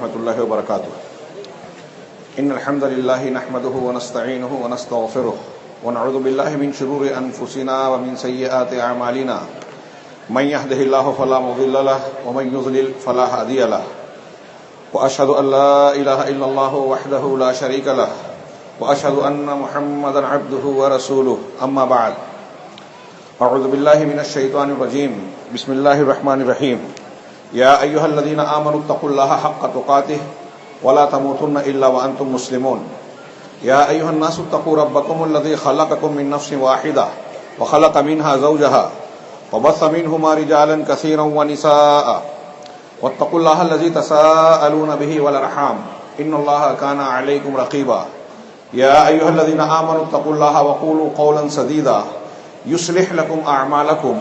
ورحمۃ اللہ وبرکاتہ. ان الحمد للہ نحمده ونستعینه ونستغفره ونعوذ باللہ من شرور انفسنا ومن سیئات اعمالنا من يهده الله فلا مضل له ومن يضلل فلا هادي له واشهد ان لا اله الا الله وحده لا شريك له واشهد ان محمدا عبده ورسوله. اما بعد اعوذ باللہ من الشیطان الرجیم. بسم اللہ الرحمن الرحیم. یا ایھا الذین آمنوا اتقوا اللہ حق تقاته ولا تموتن الا وانتم مسلمون. یا ایھا الناس اتقوا ربکم الذی خلقکم من نفس واحدہ وخلق منها زوجها وبث منهما رجالا كثيرا ونساء واتقوا الله الذي تساءلون به والارحام ان الله كان عليكم رقيبا. يا ايها الذين امنوا اتقوا الله وقولوا قولا سديدا يصلح لكم اعمالكم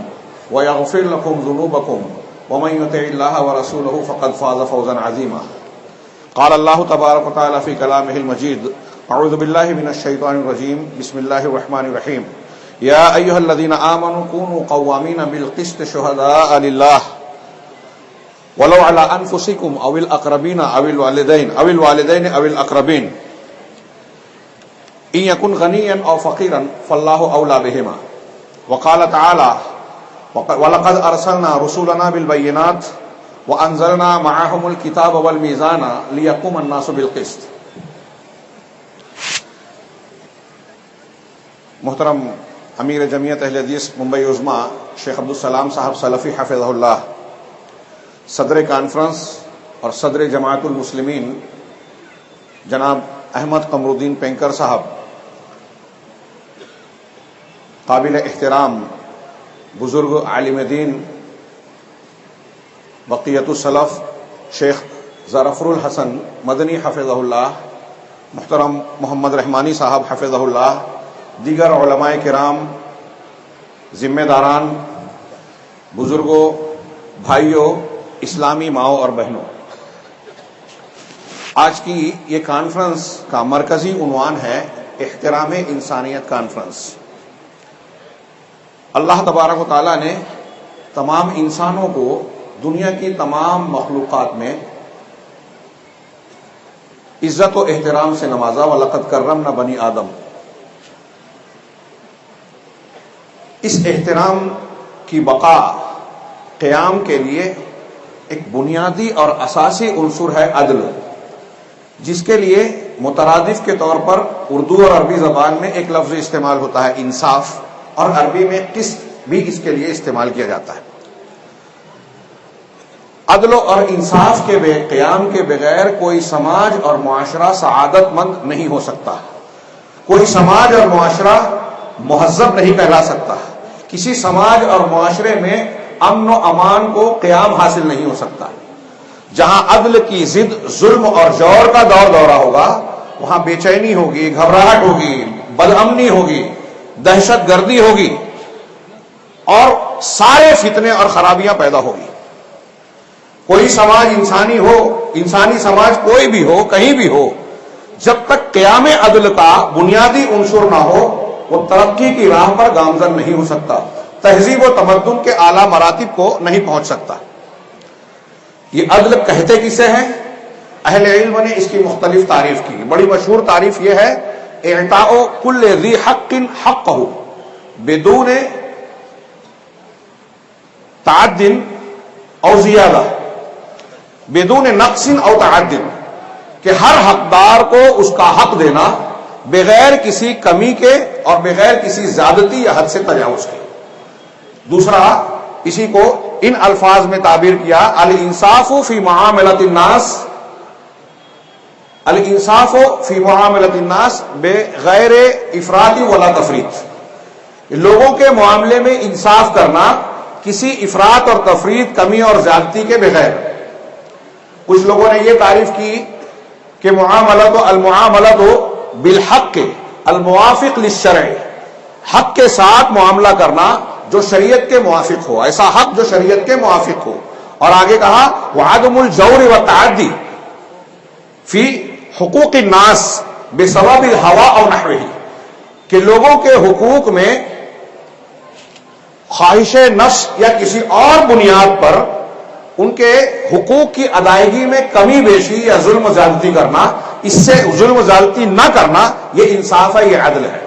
ويغفر لكم ذنوبكم ومن يطع الله ورسوله فقد فاز فوزا عظيما. قال الله تبارك وتعالى في كلامه المجيد اعوذ بالله من الشيطان الرجيم بسم الله الرحمن الرحيم. يا ايها الذين امنوا كونوا قوامين بالقسط شهداء لله ولو على انفسكم او الاقربين او الوالدين او الاقربين ان يكن غنيا او فقيرا فالله اولى بهما. وقال تعالى وَلَقَدْ أَرْسَلْنَا رُسُلَنَا بِالْبَيِّنَاتِ وَأَنزَلْنَا مَعَهُمُ الْكِتَابَ وَالْمِيزَانَ لِيَقُومَ النَّاسُ بِالْقِسْطِ. محترم امیر جمعیت اہل حدیث ممبئی عظمیٰ شیخ عبدالسلام صاحب سلفی حفظہ اللہ، صدر کانفرنس اور صدر جماعت المسلمین جناب احمد قمر الدین پینکر صاحب، قابل احترام بزرگ عالم دین بقیت السلف شیخ ظفر الحسن مدنی حفظہ اللہ، محترم محمد رحمانی صاحب حفظہ اللہ، دیگر علماء کرام، ذمہ داران، بزرگوں، بھائیوں، اسلامی ماؤں اور بہنوں، آج کی یہ کانفرنس کا مرکزی عنوان ہے احترام انسانیت کانفرنس. اللہ تبارک و تعالیٰ نے تمام انسانوں کو دنیا کی تمام مخلوقات میں عزت و احترام سے نوازا. وَلَقَدْ كَرَّمْنَا بَنِي آدم. اس احترام کی بقا قیام کے لیے ایک بنیادی اور اساسی عنصر ہے عدل، جس کے لیے مترادف کے طور پر اردو اور عربی زبان میں ایک لفظ استعمال ہوتا ہے انصاف، اور عربی میں قسط بھی اس کے لیے استعمال کیا جاتا ہے. عدل اور انصاف کے قیام کے بغیر کوئی سماج اور معاشرہ سعادت مند نہیں ہو سکتا، کوئی سماج اور معاشرہ مہذب نہیں کہلا سکتا، کسی سماج اور معاشرے میں امن و امان کو قیام حاصل نہیں ہو سکتا. جہاں عدل کی ضد ظلم اور جور کا دورہ ہوگا، وہاں بے چینی ہوگی، گھبراہٹ ہوگی، بدامنی ہوگی، دہشت گردی ہوگی اور سارے فتنے اور خرابیاں پیدا ہوگی. کوئی سماج انسانی ہو، انسانی سماج کوئی بھی ہو، کہیں بھی ہو، جب تک قیام عدل کا بنیادی عنصر نہ ہو وہ ترقی کی راہ پر گامزن نہیں ہو سکتا، تہذیب و تمدن کے اعلیٰ مراتب کو نہیں پہنچ سکتا. یہ عدل کہتے کسے ہیں؟ اہل علم نے اس کی مختلف تعریف کی. بڑی مشہور تعریف یہ ہے: اعطاء کل ذی حق حقہ بدون تعد او زیادہ، بدون نقص او تعد، کہ ہر حقدار کو اس کا حق دینا بغیر کسی کمی کے اور بغیر کسی زیادتی یا حد سے تجاوز کے. دوسرا اسی کو ان الفاظ میں تعبیر کیا: الانصاف فی معاملۃ الناس، الانصاف فی معاملۃ الناس بغیر افراط ولا تفریط. لوگوں کے معاملے میں انصاف کرنا کسی افراط اور تفریط، کمی اور زیادتی کے بغیر. کچھ لوگوں نے یہ تعریف کی کہ المعاملۃ بالحق الموافق للشرع، حق کے ساتھ معاملہ کرنا جو شریعت کے موافق ہو، ایسا حق جو شریعت کے موافق ہو. اور آگے کہا وعدم الجور والتعدی فی حقوق الناس بسبب الہوى او نحوہ، کہ لوگوں کے حقوق میں خواہش نفس یا کسی اور بنیاد پر ان کے حقوق کی ادائیگی میں کمی بیشی یا ظلم و زیادتی کرنا، اس سے ظلم و زیادتی نہ کرنا، یہ انصاف ہے، یہ عدل ہے۔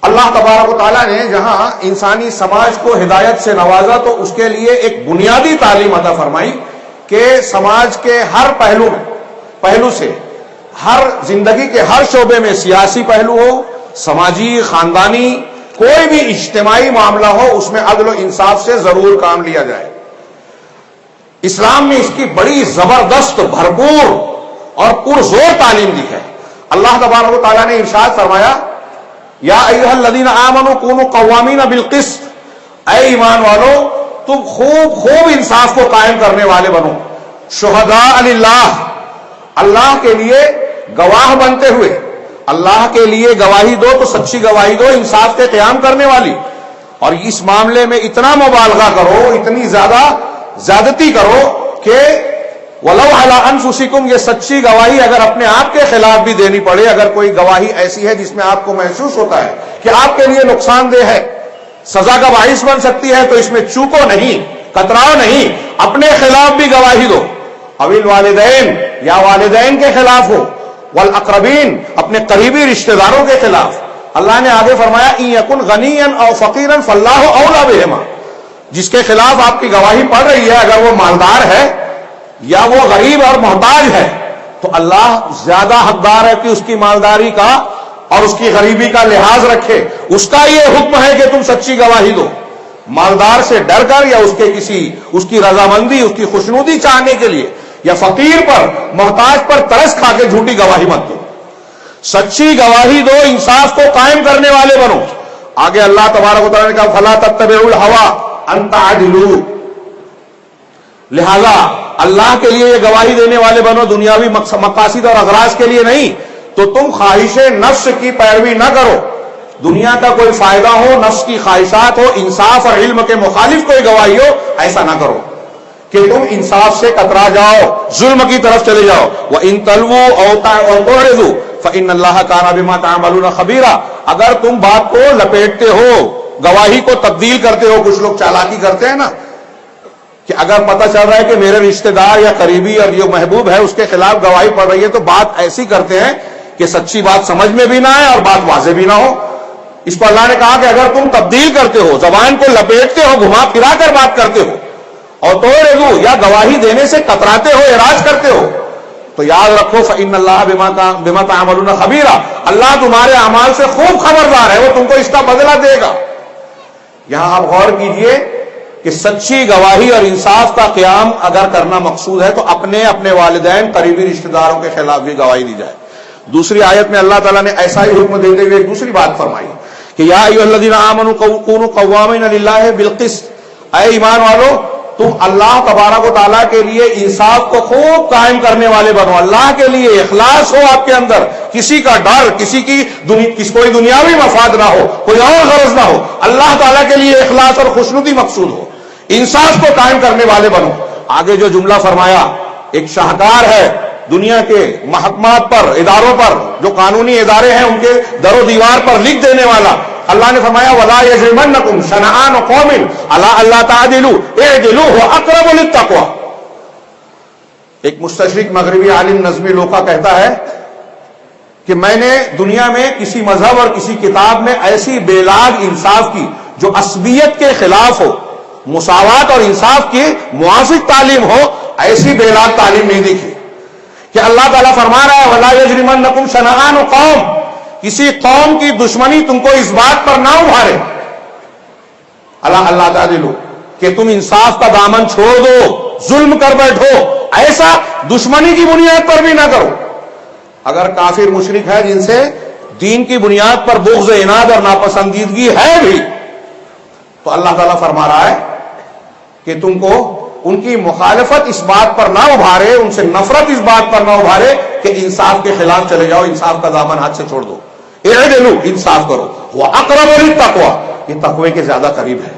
اللہ تبارک و تعالیٰ نے جہاں انسانی سماج کو ہدایت سے نوازا تو اس کے لیے ایک بنیادی تعلیم عطا فرمائی کہ سماج کے ہر پہلو سے، ہر زندگی کے ہر شعبے میں، سیاسی پہلو ہو، سماجی، خاندانی، کوئی بھی اجتماعی معاملہ ہو، اس میں عدل و انصاف سے ضرور کام لیا جائے۔ اسلام میں اس کی بڑی زبردست، بھرپور اور پرزور تعلیم دی ہے۔ اللہ تبارک و تعالیٰ نے ارشاد فرمایا، یا ایھا الذین آمنوا کونوا قوامین بالقسط، اے ایمان والو تم خوب انصاف کو قائم کرنے والے بنو، شہداء للہ، اللہ کے لیے گواہ بنتے ہوئے، اللہ کے لیے گواہی دو تو سچی گواہی دو، انصاف کے قیام کرنے والی، اور اس معاملے میں اتنا مبالغہ کرو، اتنی زیادتی کرو کہ وَلَوْ عَلَىٰ أَنفُسِكُمْ، یہ سچی گواہی اگر اپنے آپ کے خلاف بھی دینی پڑے، اگر کوئی گواہی ایسی ہے جس میں آپ کو محسوس ہوتا ہے کہ آپ کے لیے نقصان دہ ہے، سزا کا باعث بن سکتی ہے، تو اس میں چوکو نہیں، کتراؤ نہیں، اپنے خلاف بھی گواہی دو، اوی الوالدین، یا والدین کے خلاف ہو، والاقربین، اپنے قریبی رشتہ داروں کے خلاف۔ اللہ نے آگے فرمایا ان یکن غنیا او فقیرا فاللہ اولی بہما، جس کے خلاف آپ کی گواہی پڑ رہی ہے، اگر وہ مالدار ہے یا وہ غریب اور محتاج ہے تو اللہ زیادہ حقدار ہے کہ اس کی مالداری کا اور اس کی غریبی کا لحاظ رکھے۔ اس کا یہ حکم ہے کہ تم سچی گواہی دو، مالدار سے ڈر کر یا اس کی رضامندی، اس کی خوشنودی چاہنے کے لیے، یا فقیر پر، محتاج پر ترس کھا کے جھوٹی گواہی مت دو، سچی گواہی دو، انصاف کو قائم کرنے والے بنو۔ آگے اللہ تبارک و تعالیٰ نے کہا فلا تتبعوا الہوی ان تعدلوا، لہذا اللہ کے لیے یہ گواہی دینے والے بنو، دنیاوی مقاصد اور اغراض کے لیے نہیں، تو تم خواہش نفس کی پیروی نہ کرو، دنیا کا کوئی فائدہ ہو، نفس کی خواہشات ہو، انصاف اور علم کے مخالف کوئی گواہی ہو، ایسا نہ کرو کہ تم انصاف سے کترا جاؤ، ظلم کی طرف چلے جاؤ۔ وَإِن تَلْوُوا أَوْ تُعْرِضُوا فَإِنَّ اللَّهَ كَانَ بِمَا تَعْمَلُونَ خَبِيرًا، اگر تم بات کو لپیٹتے ہو، گواہی کو تبدیل کرتے ہو، کچھ لوگ چالاکی کرتے ہیں نا، کہ اگر پتہ چل رہا ہے کہ میرے رشتہ دار یا قریبی اور جو محبوب ہے اس کے خلاف گواہی پڑ رہی ہے تو بات ایسی کرتے ہیں کہ سچی بات سمجھ میں بھی نہ آئے اور بات واضح بھی نہ ہو۔ اس کو اللہ نے کہا کہ اگر تم تبدیل کرتے ہو، زبان کو لپیٹتے ہو، گھما پھرا کر بات کرتے ہو، اور توڑو یا گواہی دینے سے کتراتے ہو، اعراض کرتے ہو، تو یاد رکھو فإن اللہ بما تعملون خبیرا، اللہ تمہارے اعمال سے خوب خبردار ہے، وہ تم کو اس کا بدلہ دے گا۔ یہاں آپ غور کیجئے کہ سچی گواہی اور انصاف کا قیام اگر کرنا مقصود ہے تو اپنے والدین، قریبی رشتہ داروں کے خلاف بھی گواہی دی جائے۔ دوسری آیت میں اللہ تعالیٰ نے ایسا ہی حکم دیتے ہوئے ایک دوسری بات فرمائی کہ یا ایھا الذین آمنوا کونوا قوامین للہ بالقسط، اے ایمان والو تم اللہ تبارک و تعالیٰ کے لیے انصاف کو خوب قائم کرنے والے بنو، اللہ کے لیے اخلاص ہو آپ کے اندر، کسی کا ڈر، کوئی دنیاوی مفاد نہ ہو، کوئی اور غرض نہ ہو، اللہ تعالیٰ کے لیے اخلاص اور خوشنودی مقصود ہو، انصاف کو قائم کرنے والے بنو۔ آگے جو جملہ فرمایا، ایک شاہکار ہے دنیا کے محکمات پر، اداروں پر، جو قانونی ادارے ہیں ان کے در و دیوار پر لکھ دینے والا، اللہ نے فرمایا وَلَا يَجْرِمَنَّكُمْ شَنَآنُ قَوْمٍ عَلَىٰ أَلَّا تَعْدِلُوا اعْدِلُوا هُوَ أَقْرَبُ لِلتَّقْوَىٰ۔ ایک مستشرق مغربی عالم نظمی لوکا کہتا ہے کہ میں نے دنیا میں کسی مذہب اور کسی کتاب میں ایسی بے لاگ انصاف کی جو عصبیت کے خلاف ہو، مساوات اور انصاف کی موافق تعلیم ہو، ایسی بے لاگ تعلیم نہیں دیکھی کہ اللہ تعالیٰ فرما رہا ہے وَلَا يَجْرِمَنَّكُمْ شَنَآنُ قَوْمٍ، کسی قوم کی دشمنی تم کو اس بات پر نہ ابھارے، اللہ تعالیٰ کہ تم انصاف کا دامن چھوڑ دو، ظلم کر بیٹھو، ایسا دشمنی کی بنیاد پر بھی نہ کرو۔ اگر کافر مشرک ہے جن سے دین کی بنیاد پر بغض، عناد اور ناپسندیدگی ہے بھی، تو اللہ تعالیٰ فرما رہا ہے کہ تم کو ان کی مخالفت اس بات پر نہ ابھارے، ان سے نفرت اس بات پر نہ ابھارے کہ انصاف کے خلاف چلے جاؤ، انصاف کا دامن ہاتھ سے چھوڑ دو، اعدلوا، انصاف کرو، وَأَقْرَبُ لِلتَّقْوَىٰ، یہ تقوی کے زیادہ قریب ہے۔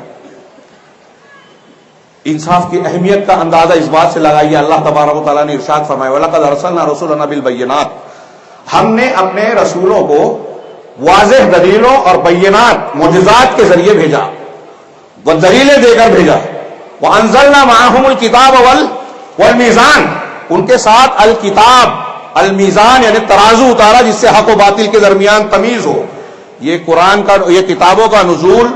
انصاف کی اہمیت کا اندازہ اس بات سے لگائیے، اللہ تبارک و تعالیٰ نے ارشاد فرمایا وَلَقَدْ أَرْسَلْنَا رُسُلَنَا بِالْبَيِّنَاتِ، ہم نے اپنے رسولوں کو واضح دلیلوں اور بینات، معجزات کے ذریعے بھیجا، وہ دلیلیں دے کر بھیجا۔ وَأَنزَلْنَا مَعَهُمُ الْكِتَابَ وَالْمِيزَانَ، ان کے ساتھ الکتاب، المیزان یعنی ترازو اتارا جس سے حق و باطل کے درمیان تمیز ہو. یہ قرآن کا، یہ کتابوں کا نزول،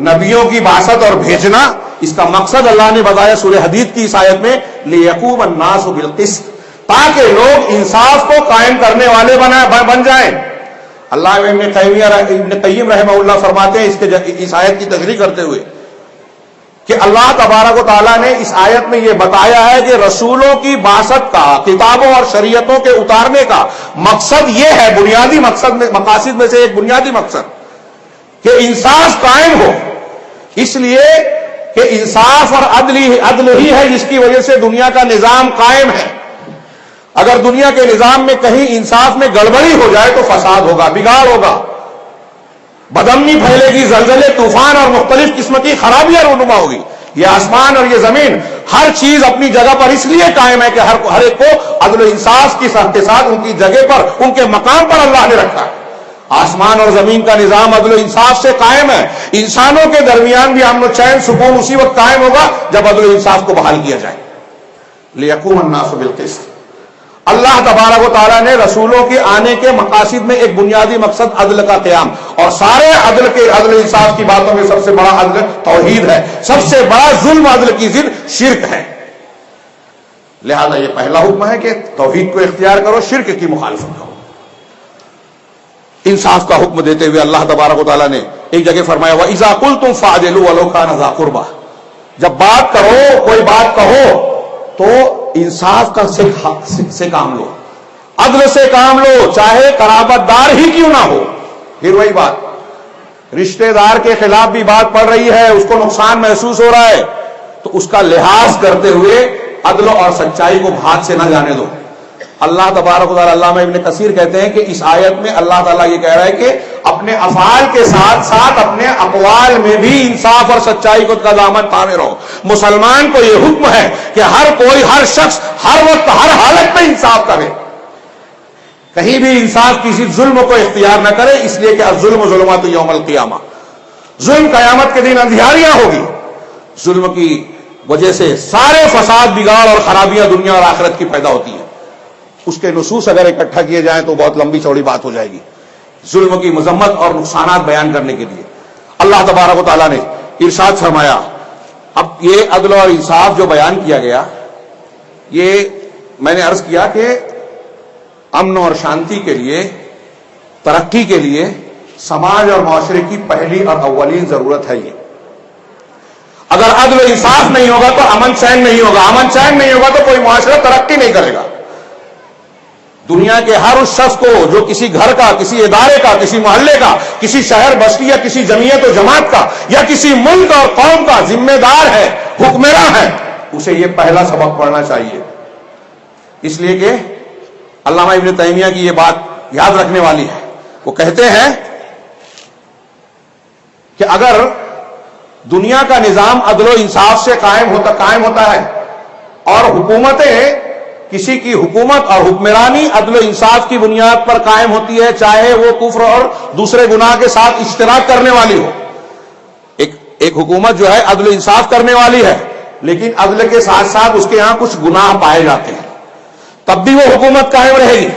نبیوں کی بعثت اور بھیجنا، اس کا مقصد اللہ نے بتایا سورہ حدید کی اس آیت میں، لِيَقُومَ النَّاسُ بِالْقِسْطِ، تاکہ لوگ انصاف کو قائم کرنے والے بن جائیں. اللہ ابن قیم رحمہ اللہ فرماتے ہیں اس آیت کی تشریح کرتے ہوئے کہ اللہ تبارک و تعالیٰ نے اس آیت میں یہ بتایا ہے کہ رسولوں کی بعثت کا، کتابوں اور شریعتوں کے اتارنے کا مقصد یہ ہے، بنیادی مقاصد میں سے ایک بنیادی مقصد، کہ انصاف قائم ہو. اس لیے کہ انصاف اور عدل ہی ہے جس کی وجہ سے دنیا کا نظام قائم ہے. اگر دنیا کے نظام میں کہیں انصاف میں گڑبڑی ہو جائے تو فساد ہوگا، بگاڑ ہوگا، بدامنی پھیلے گی، زلزلے، طوفان اور مختلف قسم کی خرابیاں رونما ہوگی. یہ آسمان اور یہ زمین ہر چیز اپنی جگہ پر اس لیے قائم ہے کہ ہر ایک کو عدل و انصاف کے ساتھ ان کی جگہ پر، ان کے مقام پر اللہ نے رکھا ہے. آسمان اور زمین کا نظام عدل و انصاف سے قائم ہے. انسانوں کے درمیان بھی امن و چین، سکون اسی وقت قائم ہوگا جب عدل و انصاف کو بحال کیا جائے. لِيَقُومَ النَّاسُ بِالْقِسْطِ. اللہ تبارک و تعالیٰ نے رسولوں کے آنے کے مقاصد میں ایک بنیادی مقصد عدل کا قیام، اور سارے عدل انصاف کی باتوں میں سب سے بڑا عدل توحید ہے، سب سے بڑا ظلم عدل کی ضد شرک ہے. لہذا یہ پہلا حکم ہے کہ توحید کو اختیار کرو، شرک کی مخالفت کرو. انصاف کا حکم دیتے ہوئے اللہ تبارک و تعالیٰ نے ایک جگہ فرمایا وَإِذَا قُلْتُمْ فَعْدِلُوا وَلَوْ كَانَ ذَا قُرْبَىٰ، جب بات کرو، کوئی بات کہو تو انصاف کا سے کام لو، عدل سے کام لو، چاہے قرابت دار ہی کیوں نہ ہو. پھر وہی بات، رشتہ دار کے خلاف بھی بات پڑ رہی ہے، اس کو نقصان محسوس ہو رہا ہے تو اس کا لحاظ کرتے ہوئے عدل اور سچائی کو ہاتھ سے نہ جانے دو. اللہ تبارک و تعالیٰ، علامہ ابن کثیر کہتے ہیں کہ اس آیت میں اللہ تعالیٰ یہ کہہ رہا ہے کہ اپنے افعال کے ساتھ ساتھ اپنے اقوال میں بھی انصاف اور سچائی کو کا دامن تھامے رہو. مسلمان کو یہ حکم ہے کہ ہر کوئی، ہر شخص ہر وقت ہر حالت میں انصاف کرے، کہیں بھی انصاف کسی ظلم کو اختیار نہ کرے، اس لیے کہ الظلم ظلمات یوم القیامہ، ظلم قیامت کے دن اندھیاریاں ہوگی. ظلم کی وجہ سے سارے فساد، بگاڑ اور خرابیاں دنیا اور آخرت کی پیدا ہوتی ہیں. اس کے نصوص اگر اکٹھا کیے جائیں تو بہت لمبی چوڑی بات ہو جائے گی. ظلم کی مذمت اور نقصانات بیان کرنے کے لیے اللہ تبارک و تعالیٰ نے ارشاد فرمایا. اب یہ عدل اور انصاف جو بیان کیا گیا، یہ میں نے عرض کیا کہ امن اور شانتی کے لیے، ترقی کے لیے سماج اور معاشرے کی پہلی اور اولین ضرورت ہے. یہ اگر عدل و انصاف نہیں ہوگا تو امن چین نہیں ہوگا، امن چین نہیں ہوگا تو کوئی معاشرہ ترقی نہیں کرے گا. دنیا کے ہر اس شخص کو جو کسی گھر کا، کسی ادارے کا، کسی محلے کا، کسی شہر بستی یا کسی جمعیت و جماعت کا یا کسی ملک اور قوم کا ذمہ دار ہے، حکمراں ہے، اسے یہ پہلا سبق پڑھنا چاہیے. اس لیے کہ علامہ ابن تیمیہ کی یہ بات یاد رکھنے والی ہے. وہ کہتے ہیں کہ اگر دنیا کا نظام عدل و انصاف سے قائم ہوتا ہے اور حکومتیں، کسی کی حکومت اور حکمرانی عدل و انصاف کی بنیاد پر قائم ہوتی ہے، چاہے وہ کفر اور دوسرے گناہ کے ساتھ اشتراک کرنے والی ہو. ایک حکومت جو ہے عدل و انصاف کرنے والی ہے، لیکن عدل کے ساتھ ساتھ اس کے یہاں کچھ گناہ پائے جاتے ہیں، تب بھی وہ حکومت قائم رہے گی.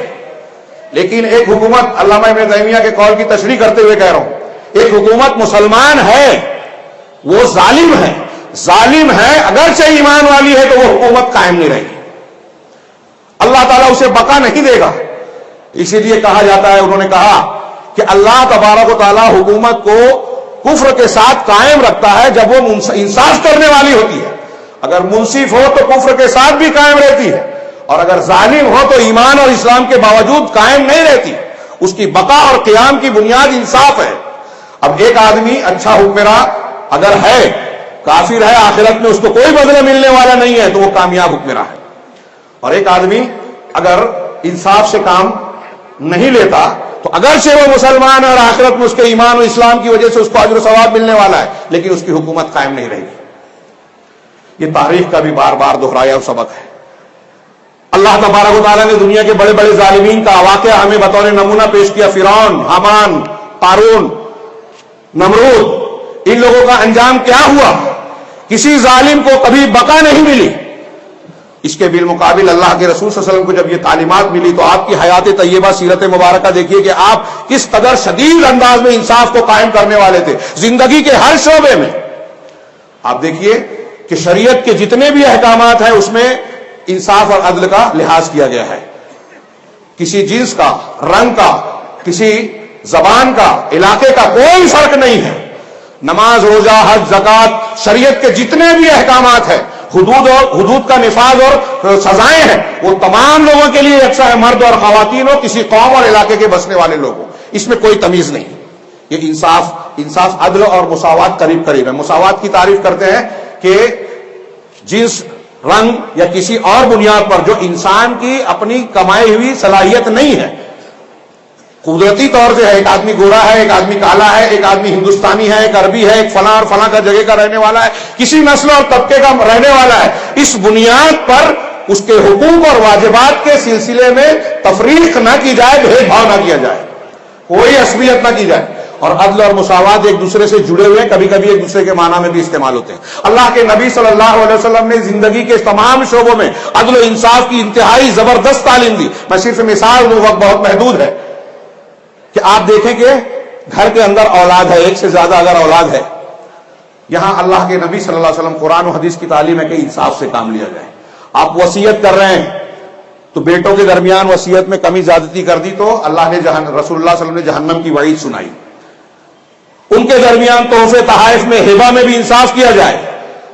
لیکن ایک حکومت، علامہ ابن تیمیہ کے قول کی تشریح کرتے ہوئے کہہ رہا ہوں، ایک حکومت مسلمان ہے، وہ ظالم ہے، اگرچہ ایمان والی ہے تو وہ حکومت قائم نہیں رہے گی، اللہ تعالیٰ اسے بقا نہیں دے گا. اسی لیے کہا جاتا ہے، انہوں نے کہا کہ اللہ تبارک و تعالیٰ حکومت کو کفر کے ساتھ قائم رکھتا ہے جب وہ انصاف کرنے والی ہوتی ہے. اگر منصف ہو تو کفر کے ساتھ بھی قائم رہتی ہے، اور اگر ظالم ہو تو ایمان اور اسلام کے باوجود قائم نہیں رہتی. اس کی بقا اور قیام کی بنیاد انصاف ہے. اب ایک آدمی اچھا حکمراں اگر ہے، کافر ہے، آخرت میں اس کو کوئی بدلہ ملنے والا نہیں ہے، تو وہ کامیاب حکمراں ہے. اور ایک آدمی اگر انصاف سے کام نہیں لیتا تو اگرچہ وہ مسلمان ہے اور آخرت میں اس کے ایمان و اسلام کی وجہ سے اس کو اجر و ثواب ملنے والا ہے، لیکن اس کی حکومت قائم نہیں رہے گی. یہ تاریخ کا بھی بار بار دہرایا سبق ہے. اللہ تبارک و تعالیٰ نے دنیا کے بڑے بڑے ظالمین کا واقعہ ہمیں بطور نمونہ پیش کیا. فرعون، حامان، قارون، نمرود، ان لوگوں کا انجام کیا ہوا؟ کسی ظالم کو کبھی بقا نہیں ملی. اس کے بالمقابل اللہ کے رسول صلی اللہ علیہ وسلم کو جب یہ تعلیمات ملی تو آپ کی حیات طیبہ سیرت مبارکہ دیکھیے کہ آپ کس قدر شدید انداز میں انصاف کو قائم کرنے والے تھے زندگی کے ہر شعبے میں. آپ دیکھیے کہ شریعت کے جتنے بھی احکامات ہیں اس میں انصاف اور عدل کا لحاظ کیا گیا ہے. کسی جنس کا، رنگ کا، کسی زبان کا، علاقے کا کوئی فرق نہیں ہے. نماز، روزہ، حج، زکوٰۃ، شریعت کے جتنے بھی احکامات ہیں، حدود کا نفاذ اور سزائیں ہیں، وہ تمام لوگوں کے لیے یکساں ہے، مرد اور خواتین ہو، کسی قوم اور علاقے کے بسنے والے لوگ ہوں. اس میں کوئی تمیز نہیں. یہ انصاف عدل اور مساوات قریب قریب ہے. مساوات کی تعریف کرتے ہیں کہ جنس، رنگ یا کسی اور بنیاد پر جو انسان کی اپنی کمائی ہوئی صلاحیت نہیں ہے، قدرتی طور سے ہے، ایک آدمی گورا ہے، ایک آدمی کالا ہے، ایک آدمی ہندوستانی ہے، ایک عربی ہے، ایک فلاں اور فلاں کا جگہ کا رہنے والا ہے، کسی نسل اور طبقے کا رہنے والا ہے، اس بنیاد پر اس کے حقوق اور واجبات کے سلسلے میں تفریق نہ کی جائے، بھید بھاؤ نہ کیا جائے، کوئی عصبیت نہ کی جائے. اور عدل اور مساوات ایک دوسرے سے جڑے ہوئے، کبھی کبھی ایک دوسرے کے معنی میں بھی استعمال ہوتے ہیں. اللہ کے نبی صلی اللہ علیہ وسلم نے زندگی کے تمام شعبوں میں عدل و انصاف کی انتہائی زبردست تعلیم دی. میں صرف مثال دوں، وقت بہت محدود ہے، کہ آپ دیکھیں کہ گھر کے اندر اولاد ہے، ایک سے زیادہ اگر اولاد ہے، یہاں اللہ کے نبی صلی اللہ علیہ وسلم قرآن و حدیث کی تعلیم ہے کہ انصاف سے کام لیا جائے. آپ وصیت کر رہے ہیں تو بیٹوں کے درمیان وصیت میں کمی زیادتی کر دی تو اللہ نے رسول اللہ صلی اللہ علیہ وسلم نے جہنم کی وعید سنائی. ان کے درمیان تحفے تحائف میں ہبہ میں بھی انصاف کیا جائے.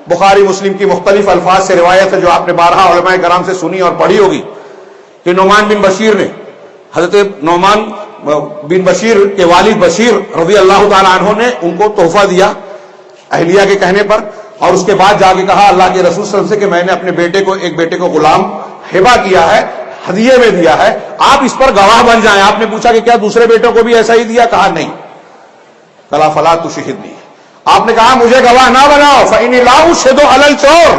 بخاری مسلم کی مختلف الفاظ سے روایت ہے جو آپ نے بارہا علماء کرام سے سنی اور پڑھی ہوگی کہ نعمان بن بشیر نے، حضرت نعمان بن بشیر کے والد بشیر رضی اللہ تعالی عنہ نے ان کو تحفہ دیا اہلیہ کے کہنے پر، اور اس کے بعد جا کے کہا اللہ کے رسول صلی اللہ علیہ وسلم سے کہ میں نے اپنے ایک بیٹے کو غلام ہبہ کیا ہے، ہدیے میں دیا ہے، آپ اس پر گواہ بن جائیں. آپ نے پوچھا کہ کیا دوسرے بیٹوں کو بھی ایسا ہی دیا؟ کہا نہیں. کلا فلا تشہدنی، آپ نے کہا مجھے گواہ نہ بناؤ، فإنی لا أشهد علی الجور،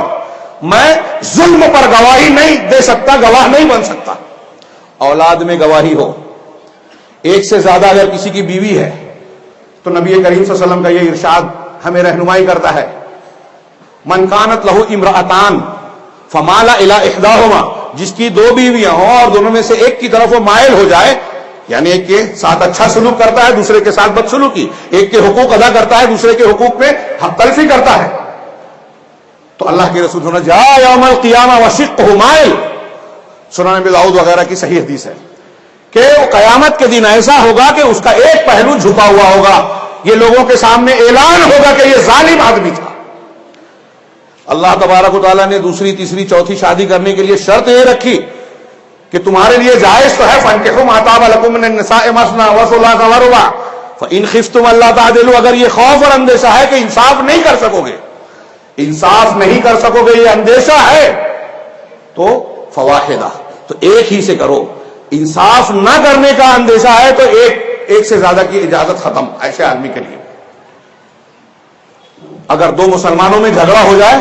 میں ظلم پر گواہی نہیں دے سکتا، گواہ نہیں بن سکتا. اولاد میں گواہی ہو، ایک سے زیادہ اگر کسی کی بیوی ہے تو نبی کریم صلی اللہ علیہ وسلم کا یہ ارشاد ہمیں رہنمائی کرتا ہے، من کانت لہ امرأتان فمال الی احداہما، جس کی دو بیویاں ہوں اور دونوں میں سے ایک کی طرف وہ مائل ہو جائے، یعنی ایک کے ساتھ اچھا سلوک کرتا ہے دوسرے کے ساتھ بد سلوکی، ایک کے حقوق ادا کرتا ہے دوسرے کے حقوق میں حق تلفی کرتا ہے، تو اللہ کے رسول نے جاء یوم القیامہ وشقہ مائل، سنن ابی داؤد وغیرہ کی صحیح حدیث ہے کہ قیامت کے دن ایسا ہوگا کہ اس کا ایک پہلو جھکا ہوا ہوگا. یہ لوگوں کے سامنے اعلان ہوگا کہ یہ ظالم آدمی تھا. اللہ تبارک و تعالیٰ نے دوسری تیسری چوتھی شادی کرنے کے لیے شرط یہ رکھی کہ تمہارے لیے جائز تو ہے فانکحوا ما طاب لکم من النساء مثنی وثلاث ورباع فان خفتم الا تعدلوا، اگر یہ خوف اور اندیشہ ہے کہ انصاف نہیں کر سکو گے، انصاف نہیں کر سکو گے، یہ اندیشہ ہے، تو فواحدہ، تو ایک ہی سے کرو. انصاف نہ کرنے کا اندیشہ ہے تو ایک سے زیادہ کی اجازت ختم ایسے آدمی کے لیے. اگر دو مسلمانوں میں جھگڑا ہو جائے،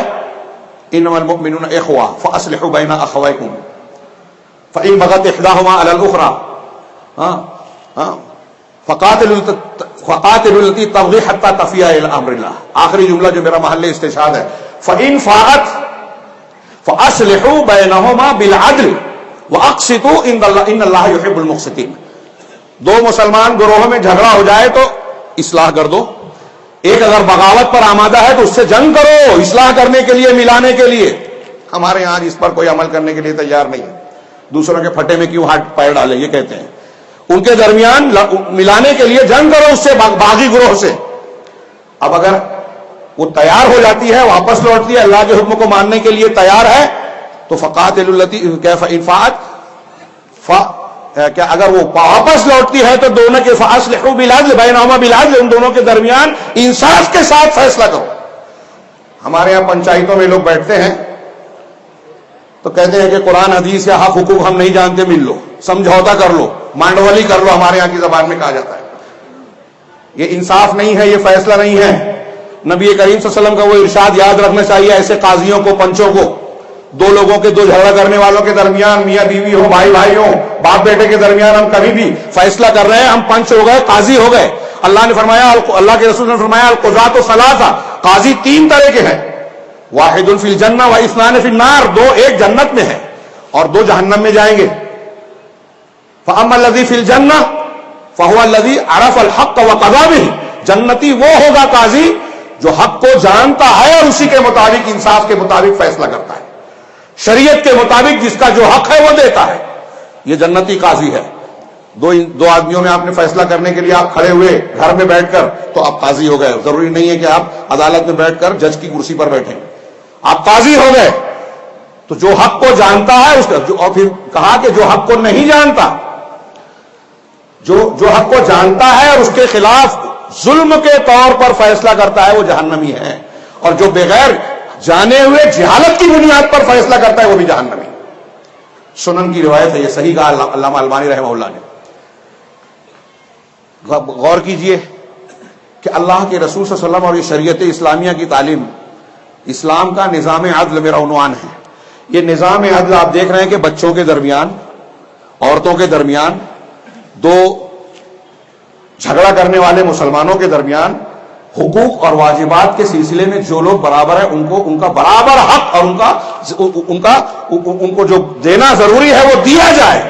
انما المؤمنون اخوہ فاصلحوا بین اخویکم فإن بغت احداہما علی الاخری فقاتلوا التي تبغي حتى تفیء الی امر اللہ. آخری جملہ جو میرا محل استشہاد ہے، فإن فاءت فاصلحوا بینہما بالعدل وَأَقْسِطُوا إِنَّ اللَّهَ يُحِبُّ الْمُقْسِطِينَ. دو مسلمان گروہوں میں جھگڑا ہو جائے تو اصلاح کر دو. ایک اگر بغاوت پر آمادہ ہے تو اس سے جنگ کرو، اصلاح کرنے کے لیے، ملانے کے لیے. ہمارے یہاں اس پر کوئی عمل کرنے کے لیے تیار نہیں ہے. دوسروں کے پھٹے میں کیوں ہاتھ پیر ڈالے، یہ کہتے ہیں. ان کے درمیان ملانے کے لیے جنگ کرو اس سے، باغی گروہ سے. اب اگر وہ تیار ہو جاتی ہے، واپس لوٹتی ہے، اللہ کے حکم کو ماننے کے لیے تیار ہے، تو فقاتلوا التی کیف ان فاءت، کیا اگر وہ واپس لوٹتی ہے تو دونوں کے فاصلحوا بالعدل بینہما بالعدل، ان دونوں کے درمیان انصاف کے ساتھ فیصلہ کرو. ہمارے یہاں پنچایتوں میں لوگ بیٹھتے ہیں تو کہتے ہیں کہ قرآن حدیث یا حق حقوق ہم نہیں جانتے، مل لو، سمجھوتا کر لو، مانڈولی کر لو، ہمارے یہاں کی زبان میں کہا جاتا ہے. یہ انصاف نہیں ہے، یہ فیصلہ نہیں ہے. نبی کریم صلی اللہ علیہ وسلم کا وہ ارشاد یاد رکھنا چاہیے ایسے قاضیوں کو، پنچوں کو. دو لوگوں کے، دو جھگڑا کرنے والوں کے درمیان، میاں بیوی ہو، بھائی بھائی ہو، باپ بیٹے کے درمیان ہم کبھی بھی فیصلہ کر رہے ہیں، ہم پنچ ہو گئے، قاضی ہو گئے. اللہ نے فرمایا، اللہ کے رسول نے فرمایا القضاۃ ثلاثہ، قاضی تین طرح کے ہیں. واحد فی الجنہ و اثنان فی النار، دو ایک جنت میں ہیں اور دو جہنم میں جائیں گے. فاما الذی فی الجنہ فهو الذی عرف الحق وقضى به، جنتی وہ ہوگا قاضی جو حق کو جانتا ہے اور اسی کے مطابق انصاف کے مطابق فیصلہ کرتا ہے، شریعت کے مطابق جس کا جو حق ہے وہ دیتا ہے، یہ جنتی قاضی ہے. دو آدمیوں میں آپ نے فیصلہ کرنے کے لیے آپ کھڑے ہوئے گھر میں بیٹھ کر تو آپ قاضی ہو گئے. ضروری نہیں ہے کہ آپ عدالت میں بیٹھ کر جج کی کرسی پر بیٹھیں، آپ قاضی ہو گئے. تو جو حق کو جانتا ہے اس کا اور پھر کہا کہ جو حق کو نہیں جانتا، جو حق کو جانتا ہے اور اس کے خلاف ظلم کے طور پر فیصلہ کرتا ہے وہ جہنمی ہے، اور جو بغیر جانے ہوئے جہالت کی بنیاد پر فیصلہ کرتا ہے وہ بھی جہنمی. سنن کی روایت ہے، یہ صحیح کہا علامہ البانی رحمہ اللہ نے. غور کیجئے کہ اللہ کے رسول صلی اللہ علیہ وسلم اور یہ شریعت اسلامیہ کی تعلیم، اسلام کا نظام عدل میرا عنوان ہے. یہ نظام عدل آپ دیکھ رہے ہیں کہ بچوں کے درمیان، عورتوں کے درمیان، دو جھگڑا کرنے والے مسلمانوں کے درمیان حقوق اور واجبات کے سلسلے میں جو لوگ برابر ہیں ان کا برابر حق اور ان کو جو دینا ضروری ہے وہ دیا جائے.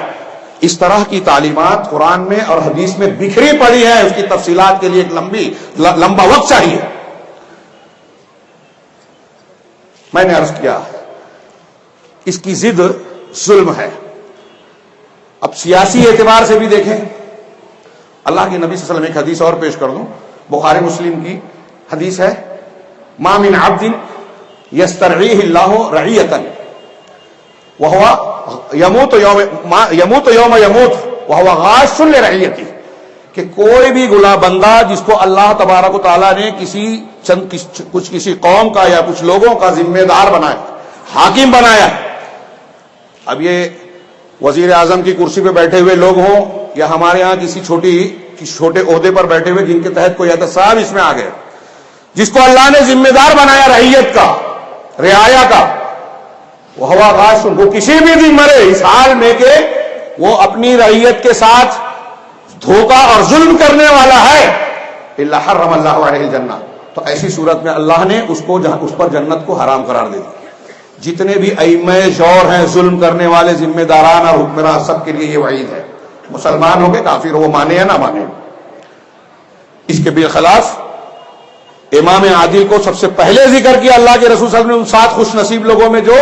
اس طرح کی تعلیمات قرآن میں اور حدیث میں بکھری پڑی ہے. اس کی تفصیلات کے لیے ایک لمبا وقت چاہیے. میں نے عرض کیا اس کی ضد ظلم ہے. اب سیاسی اعتبار سے بھی دیکھیں، اللہ کے نبی صلی اللہ علیہ وسلم ایک حدیث اور پیش کر دوں، بخاری مسلم کی حدیث ہے، ما من عبد یسترعیہ اللہ رعیۃ وهو یموت یوم یموت وهو غاش لرعیتہ، کہ کوئی بھی گلا بندہ جس کو اللہ تبارک و تعالیٰ نے کسی قوم کا یا کچھ لوگوں کا ذمہ دار بنایا، حاکم بنایا. اب یہ وزیر اعظم کی کرسی پہ بیٹھے ہوئے لوگ ہوں یا ہمارے ہاں کسی چھوٹے عہدے پر بیٹھے ہوئے جن کے تحت کوئی احتساب اس میں آ گیا، جس کو اللہ نے ذمہ دار بنایا رعیت کا، رعایا کا، وہ ہوا غاش، وہ کسی بھی دن مرے اس حال میں کہ وہ اپنی رعیت کے ساتھ دھوکہ اور ظلم کرنے والا ہے، الا حرم اللہ علیہ الجنہ، تو ایسی صورت میں اللہ نے اس پر جنت کو حرام قرار دے دی. جتنے بھی ائمہ شور ہیں، ظلم کرنے والے ذمہ داران اور حکمران، سب کے لیے یہ وعید ہے. مسلمان ہو کے کافر ہو، وہ مانے یا نہ مانے. اس کے بالخلاف امام عادل کو سب سے پہلے ذکر کیا اللہ کے رسول صلی اللہ علیہ وسلم نے، 7 خوش نصیب لوگوں میں جو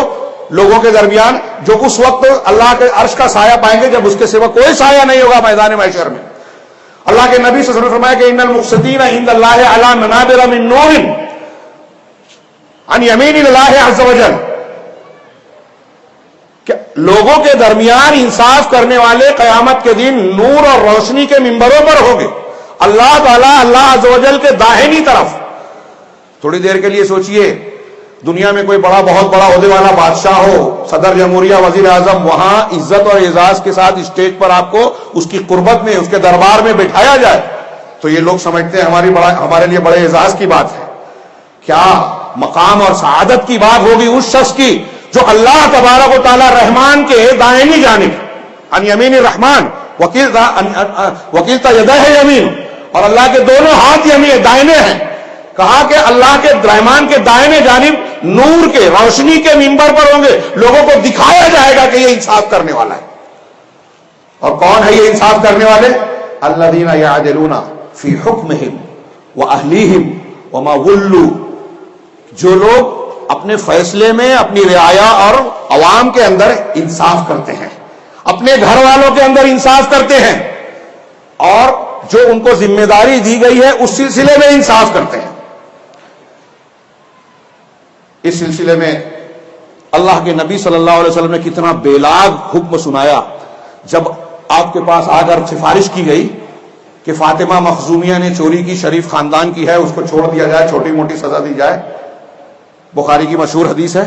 لوگوں کے درمیان جو اس وقت اللہ کے عرش کا سایہ پائیں گے جب اس کے سوا کوئی سایہ نہیں ہوگا میدان محشر میں. اللہ کے نبی صلی اللہ علیہ وسلم نے فرمایا کہ ان المقسطین عند اللہ علی منابر من نور عن یمین اللہ عز وجل، کہ لوگوں کے درمیان انصاف کرنے والے قیامت کے دن نور اور روشنی کے ممبروں پر ہوں گے، اللہ تعالیٰ اللہ عز و جل کے داہنی طرف. تھوڑی دیر کے لیے سوچئے، دنیا میں کوئی بہت بڑا عہدے والا بادشاہ ہو، صدر جمہوریہ، وزیر اعظم، وہاں عزت اور اعزاز کے ساتھ اسٹیج پر آپ کو اس کی قربت میں، اس کے دربار میں بٹھایا جائے تو یہ لوگ سمجھتے ہیں ہمارے لیے بڑے اعزاز کی بات ہے. کیا مقام اور سعادت کی بات ہوگی اس شخص کی جو اللہ تبارک و تعالی رحمان کے دائنی جانب، ان یمین الرحمان وکلتا یدہ یمین، اور اللہ کے دونوں ہاتھ یمین دائنے ہیں. کہا کہ اللہ کے رحمان کے دائنے جانب نور کے، روشنی کے ممبر پر ہوں گے، لوگوں کو دکھایا جائے گا کہ یہ انصاف کرنے والا ہے. اور کون ہے یہ انصاف کرنے والے؟ الذین یعدلون فی حکمہم واہلیہم وما ولوا، جو لوگ اپنے فیصلے میں اپنی رعایا اور عوام کے اندر انصاف کرتے ہیں، اپنے گھر والوں کے اندر انصاف کرتے ہیں، اور جو ان کو ذمہ داری دی گئی ہے اس سلسلے میں انصاف کرتے ہیں. اس سلسلے میں اللہ کے نبی صلی اللہ علیہ وسلم نے کتنا بیلاگ حکم سنایا. جب آپ کے پاس آ کر سفارش کی گئی کہ فاطمہ مخزومیہ نے چوری کی، شریف خاندان کی ہے، اس کو چھوڑ دیا جائے، چھوٹی موٹی سزا دی جائے، بخاری کی مشہور حدیث ہے،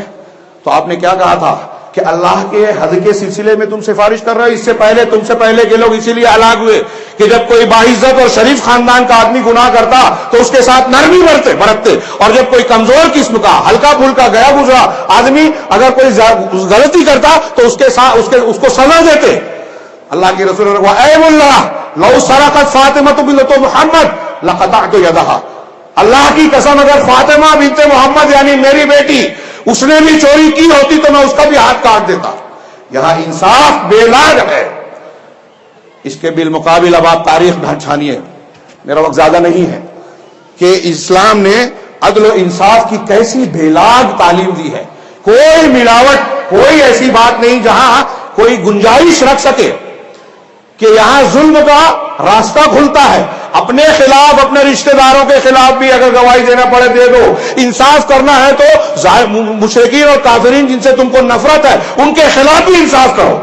تو آپ نے کیا کہا تھا کہ اللہ کے حد کے سلسلے میں تم سفارش کر رہے ہو. اس سے پہلے تم سے پہلے کے لوگ اسی لیے ہلاک ہوئے کہ جب کوئی باعزت اور شریف خاندان کا آدمی گناہ کرتا تو اس کے ساتھ نرمی برتتے، اور جب کوئی کمزور قسم کا ہلکا پھلکا گیا گزرا آدمی اگر کوئی غلطی کرتا تو اس کے ساتھ اس کو سزا دیتے. اللہ کے رسول نے کہا اے اللہ لو سرقت فاطمہ بنت محمد لقطعت یدہا، اللہ کی قسم اگر فاطمہ بنت محمد یعنی میری بیٹی اس نے بھی چوری کی ہوتی تو میں اس کا بھی ہاتھ کاٹ دیتا. یہاں انصاف بے لاگ ہے. اس کے بالمقابل اب آپ تاریخ چھانیے، میرا وقت زیادہ نہیں ہے، کہ اسلام نے عدل و انصاف کی کیسی بے لاگ تعلیم دی ہے. کوئی ملاوٹ، کوئی ایسی بات نہیں جہاں کوئی گنجائش رکھ سکے کہ یہاں ظلم کا راستہ کھلتا ہے. اپنے خلاف، اپنے رشتہ داروں کے خلاف بھی اگر گواہی دینا پڑے دے دو. انصاف کرنا ہے تو مشرکین اور کافرین جن سے تم کو نفرت ہے ان کے خلاف بھی انصاف کرو.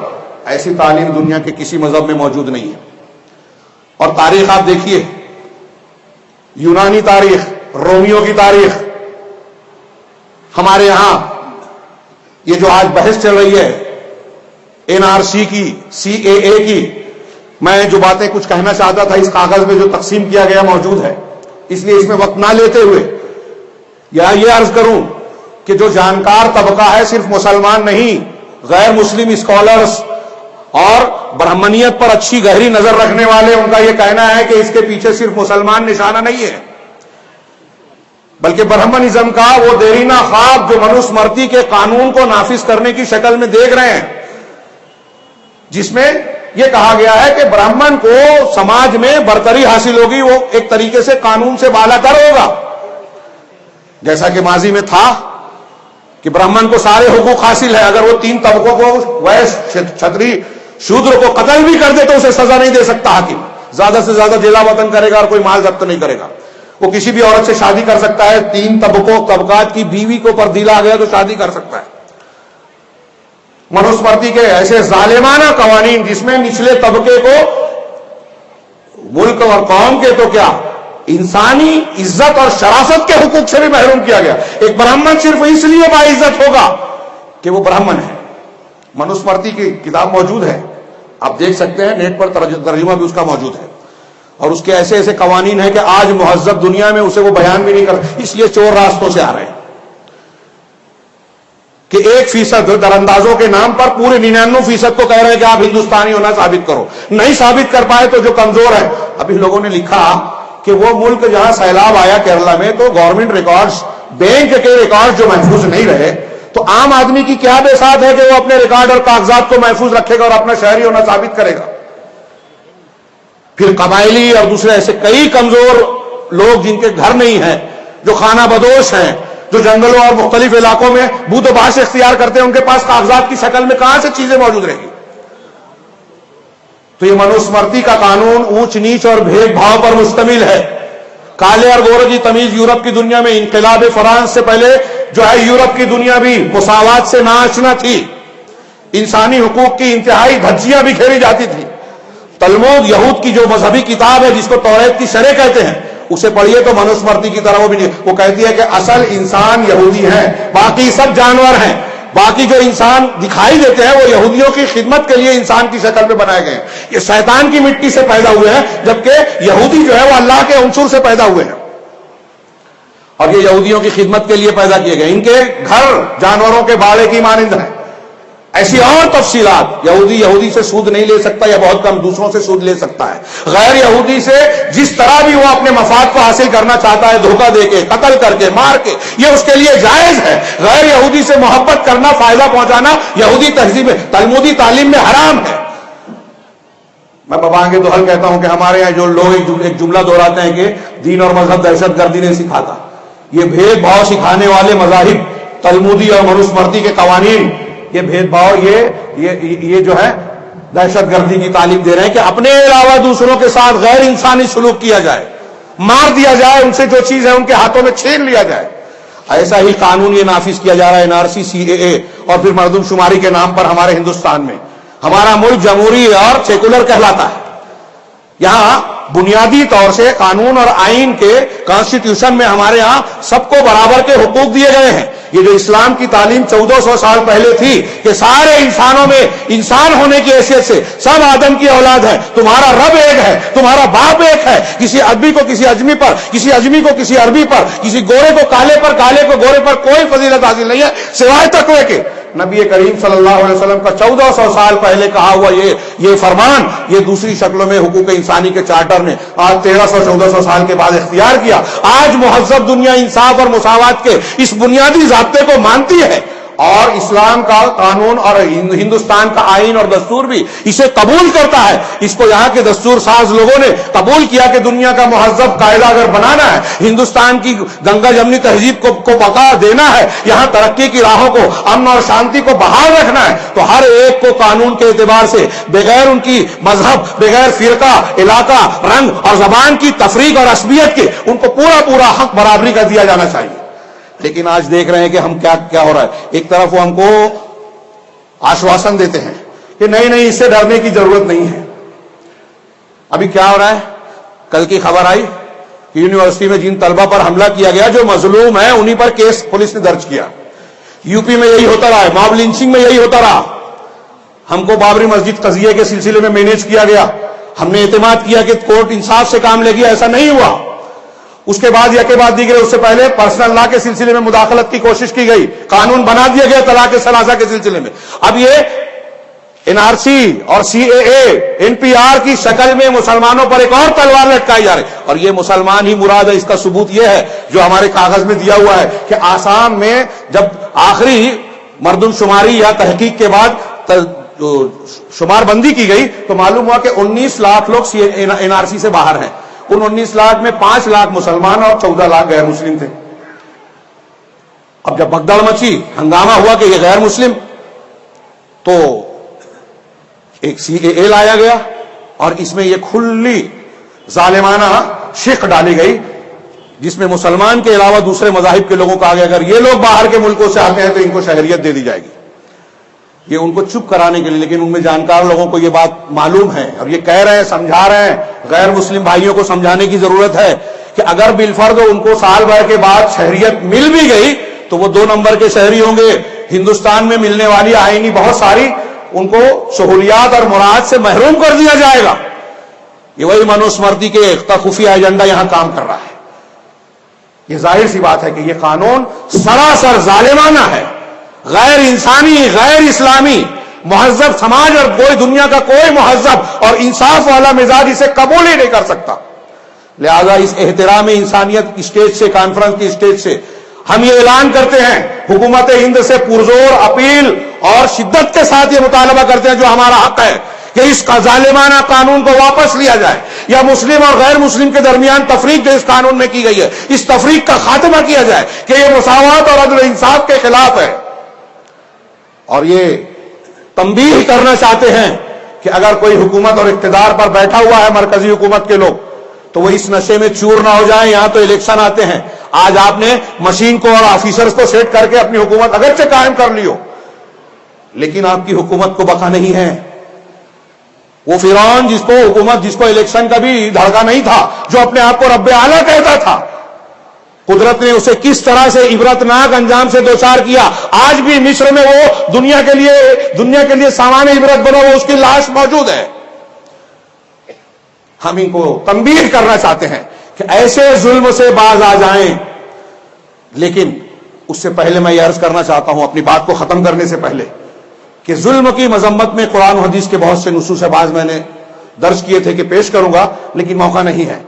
ایسی تعلیم دنیا کے کسی مذہب میں موجود نہیں ہے. اور تاریخ آپ دیکھیے، یونانی تاریخ، رومیوں کی تاریخ، ہمارے یہاں یہ جو آج بحث چل رہی ہے NRC کی، CAA کی، میں جو باتیں کچھ کہنا چاہتا تھا اس کاغذ میں جو تقسیم کیا گیا موجود ہے، اس لیے اس میں وقت نہ لیتے ہوئے یہ عرض کروں کہ جو جانکار طبقہ ہے صرف مسلمان نہیں، غیر مسلم اسکالرز اور برہمنیت پر اچھی گہری نظر رکھنے والے، ان کا یہ کہنا ہے کہ اس کے پیچھے صرف مسلمان نشانہ نہیں ہے، بلکہ برہمنزم کا وہ دیرینہ خواب جو منوسمرتی کے قانون کو نافذ کرنے کی شکل میں دیکھ رہے ہیں، جس میں یہ کہا گیا ہے کہ برہمن کو سماج میں برتری حاصل ہوگی، وہ ایک طریقے سے قانون سے بالا تر ہوگا. جیسا کہ ماضی میں تھا کہ برہمن کو سارے حقوق حاصل ہے، اگر وہ 3 طبقوں کو، ویشیہ، چھتری، شودر کو قتل بھی کر دے تو اسے سزا نہیں دے سکتا حاکم. زیادہ سے زیادہ جلا وطن کرے گا اور کوئی مال ضبط نہیں کرے گا. وہ کسی بھی عورت سے شادی کر سکتا ہے، 3 طبقات کی بیوی کو پردیلا آ گیا تو شادی کر سکتا ہے. منوسمرتی کے ایسے ظالمانہ قوانین جس میں نچلے طبقے کو ملک اور قوم کے تو کیا انسانی عزت اور شرافت کے حقوق سے بھی محروم کیا گیا. ایک برہمن صرف اس لیے باعزت ہوگا کہ وہ برہمن ہے. منوسمرتی کی کتاب موجود ہے، آپ دیکھ سکتے ہیں، نیٹ پر ترجمہ بھی اس کا موجود ہے. اور اس کے ایسے ایسے قوانین ہیں کہ آج مہذب دنیا میں اسے وہ بیان بھی نہیں کر، اس لیے چور راستوں سے آ رہے ہیں کہ 1% دراندازوں کے نام پر پورے 99% کو کہہ رہے ہیں کہ آپ ہندوستانی ہونا ثابت کرو. نہیں ثابت کر پائے تو جو کمزور ہے، ابھی لوگوں نے لکھا کہ وہ ملک جہاں سیلاب آیا کیرلا میں تو گورنمنٹ ریکارڈز، بینک کے ریکارڈ جو محفوظ نہیں رہے، تو عام آدمی کی کیا بے ساتھ ہے کہ وہ اپنے ریکارڈ اور کاغذات کو محفوظ رکھے گا اور اپنا شہری ہونا ثابت کرے گا. پھر قبائلی اور دوسرے ایسے کئی کمزور لوگ جن کے گھر نہیں ہیں، جو خانہ بدوش ہیں، جو جنگلوں اور مختلف علاقوں میں بود و باش اختیار کرتے ہیں، ان کے پاس کاغذات کی شکل میں کہاں سے چیزیں موجود رہیں گی؟ تو یہ منوسمرتی کا قانون اونچ نیچ اور بھید بھاؤ پر مشتمل ہے. کالے اور گورے کی تمیز یورپ کی دنیا میں انقلاب فرانس سے پہلے جو ہے یورپ کی دنیا بھی مساوات سے ناآشنا تھی. انسانی حقوق کی انتہائی دھجیاں بکھیری جاتی تھی. تلمود یہود کی جو مذہبی کتاب ہے جس کو توریت کی شرح کہتے ہیں، اسے پڑھیے تو منوسمرتی کی طرح وہ بھی نہیں. وہ کہتی ہے کہ اصل انسان یہودی ہیں، باقی سب جانور ہیں. باقی جو انسان دکھائی دیتے ہیں وہ یہودیوں کی خدمت کے لیے انسان کی شکل میں بنائے گئے ہیں. یہ شیطان کی مٹی سے پیدا ہوئے ہیں، جبکہ یہودی جو ہے وہ اللہ کے عنصر سے پیدا ہوئے ہیں اور یہ یہودیوں کی خدمت کے لیے پیدا کیے گئے. ان کے گھر جانوروں کے باڑے کی مانند ہیں. ایسی اور تفصیلات. یہودی سے سود نہیں لے سکتا یا بہت کم دوسروں سے سود لے سکتا ہے. غیر یہودی سے جس طرح بھی وہ اپنے مفاد کو حاصل کرنا چاہتا ہے، دھوکہ دے کے، قتل کر کے، مار کے، یہ اس کے لیے جائز ہے. غیر یہودی سے محبت کرنا، فائدہ پہنچانا یہودی تہذیب تلمودی تعلیم میں حرام ہے. میں ببانگے تو حل کہتا ہوں کہ ہمارے یہاں جو لوگ ایک جملہ دہراتے ہیں کہ دین اور مذہب دہشت گردی نہیں سکھاتا. یہ بھید بھاؤ سکھانے والے مذاہب، تلمودی اور منوسمرتی کے قوانین، یہ بھید بھاؤ، یہ جو ہے دہشت گردی کی تعلیم دے رہے ہیں کہ اپنے علاوہ دوسروں کے ساتھ غیر انسانی سلوک کیا جائے، مار دیا جائے، ان سے جو چیز ہے ان کے ہاتھوں میں چھین لیا جائے. ایسا ہی قانون یہ نافذ کیا جا رہا ہے NRC CAA اور پھر مردم شماری کے نام پر ہمارے ہندوستان میں. ہمارا ملک جمہوری اور سیکولر کہلاتا ہے. یہاں بنیادی طور سے قانون اور آئین کے کانسٹیٹیوشن میں ہمارے یہاں سب کو برابر کے حقوق دیے گئے ہیں. یہ جو اسلام کی تعلیم 1400 سال پہلے تھی کہ سارے انسانوں میں انسان ہونے کی حیثیت سے سب آدم کی اولاد ہے، تمہارا رب ایک ہے، تمہارا باپ ایک ہے. کسی عربی کو کسی اجمی پر، کسی اجمی کو کسی عربی پر، کسی گورے کو کالے پر، کالے کو گورے پر کوئی فضیلت حاصل نہیں ہے سوائے تقوی کے. نبی کریم صلی اللہ علیہ وسلم کا 1400 سال پہلے کہا ہوا یہ فرمان، یہ دوسری شکلوں میں حقوق انسانی کے چارٹر نے آج 1300-1400 سال کے بعد اختیار کیا۔ آج مہذب دنیا انصاف اور مساوات کے اس بنیادی ضابطے کو مانتی ہے، اور اسلام کا قانون اور ہندوستان کا آئین اور دستور بھی اسے قبول کرتا ہے۔ اس کو یہاں کے دستور ساز لوگوں نے قبول کیا کہ دنیا کا مہذب قاعدہ اگر بنانا ہے، ہندوستان کی گنگا جمنی تہذیب کو بقا دینا ہے، یہاں ترقی کی راہوں کو، امن اور شانتی کو بحال رکھنا ہے، تو ہر ایک کو قانون کے اعتبار سے بغیر ان کی مذہب، بغیر فرقہ، علاقہ، رنگ اور زبان کی تفریق اور عصبیت کے ان کو پورا حق برابری کا دیا جانا چاہیے۔ لیکن آج دیکھ رہے ہیں کہ ہم کیا ہو رہا ہے، ایک طرف وہ ہم کو آشواسن دیتے ہیں کہ نہیں اس سے ڈرنے کی ضرورت نہیں ہے۔ ابھی کیا ہو رہا ہے، کل کی خبر آئی کہ یونیورسٹی میں جن طلبہ پر حملہ کیا گیا، جو مظلوم ہیں انہی پر کیس پولیس نے درج کیا۔ یو پی میں یہی ہوتا رہا ہے، ماب لنچنگ میں یہی ہوتا رہا۔ ہم کو بابری مسجد قضیے کے سلسلے میں مینیج کیا گیا، ہم نے اعتماد کیا کہ کورٹ انصاف سے کام لے گی، ایسا نہیں ہوا۔ اس کے بعد یا کے بعد دیگرے، اس سے پہلے پرسنل لا کے سلسلے میں مداخلت کی کوشش کی گئی، قانون بنا دیا گیا طلاق ثلاثہ کے سلسلے میں۔ اب یہ NRC اور CAA NPR کی شکل میں مسلمانوں پر ایک اور تلوار لٹکائی جا رہی، اور یہ مسلمان ہی مراد ہے۔ اس کا ثبوت یہ ہے جو ہمارے کاغذ میں دیا ہوا ہے کہ آسام میں جب آخری مردم شماری یا تحقیق کے بعد شمار بندی کی گئی تو معلوم ہوا کہ 19 لاکھ لوگ NRC سے باہر ہیں۔ ان 19 لاکھ میں 5 لاکھ مسلمان اور 14 لاکھ غیر مسلم تھے۔ اب جب بھگدڑ مچی، ہنگامہ ہوا کہ یہ غیر مسلم، تو ایک CAA لایا گیا اور اس میں یہ کھلی ظالمانہ شق ڈالی گئی، جس میں مسلمان کے علاوہ دوسرے مذاہب کے لوگوں کو آگے اگر یہ لوگ باہر کے ملکوں سے آتے ہیں تو ان کو شہریت دے دی جائے گی۔ یہ ان کو چپ کرانے کے لیے، لیکن ان میں جانکار لوگوں کو یہ بات معلوم ہے اور یہ کہہ رہے ہیں، سمجھا رہے ہیں، غیر مسلم بھائیوں کو سمجھانے کی ضرورت ہے کہ اگر بالفرض ان کو سال بھر کے بعد شہریت مل بھی گئی تو وہ 2 نمبر کے شہری ہوں گے۔ ہندوستان میں ملنے والی آئینی بہت ساری ان کو سہولیات اور مراعات سے محروم کر دیا جائے گا۔ یہ وہی منوسمرتی کے خفیہ ایجنڈا یہاں کام کر رہا ہے۔ یہ ظاہر سی بات ہے کہ یہ قانون سراسر ظالمانہ ہے، غیر انسانی، غیر اسلامی۔ مہذب سماج اور کوئی دنیا کا کوئی مہذب اور انصاف والا مزاج اسے قبول ہی نہیں کر سکتا۔ لہذا اس احترام انسانیت اسٹیج سے، کانفرنس کی اسٹیج سے ہم یہ اعلان کرتے ہیں، حکومت ہند سے پرزور اپیل اور شدت کے ساتھ یہ مطالبہ کرتے ہیں جو ہمارا حق ہے کہ اس کا ظالمانہ قانون کو واپس لیا جائے، یا مسلم اور غیر مسلم کے درمیان تفریق جو اس قانون میں کی گئی ہے، اس تفریق کا خاتمہ کیا جائے کہ یہ مساوات اور عدل و انصاف کے خلاف ہے۔ اور یہ تنبیہ کرنا چاہتے ہیں کہ اگر کوئی حکومت اور اقتدار پر بیٹھا ہوا ہے مرکزی حکومت کے لوگ تو وہ اس نشے میں چور نہ ہو جائیں۔ یہاں تو الیکشن آتے ہیں، آج آپ نے مشین کو اور آفیسرز کو سیٹ کر کے اپنی حکومت اگرچہ قائم کر لی ہو، لیکن آپ کی حکومت کو بقا نہیں ہے۔ وہ فرعون جس کو الیکشن کا بھی دھڑکا نہیں تھا، جو اپنے آپ کو رب اعلیٰ کہتا تھا، قدرت نے اسے کس طرح سے عبرتناک انجام سے دوچار کیا۔ آج بھی مصر میں وہ دنیا کے لیے سامان عبرت بنا، وہ اس کی لاش موجود ہے۔ ہم ان کو تنبیہ کرنا چاہتے ہیں کہ ایسے ظلم سے باز آ جائیں، لیکن اس سے پہلے میں یہ عرض کرنا چاہتا ہوں اپنی بات کو ختم کرنے سے پہلے کہ ظلم کی مذمت میں قرآن و حدیث کے بہت سے نصوص بعض میں نے درج کیے تھے کہ پیش کروں گا، لیکن موقع نہیں ہے۔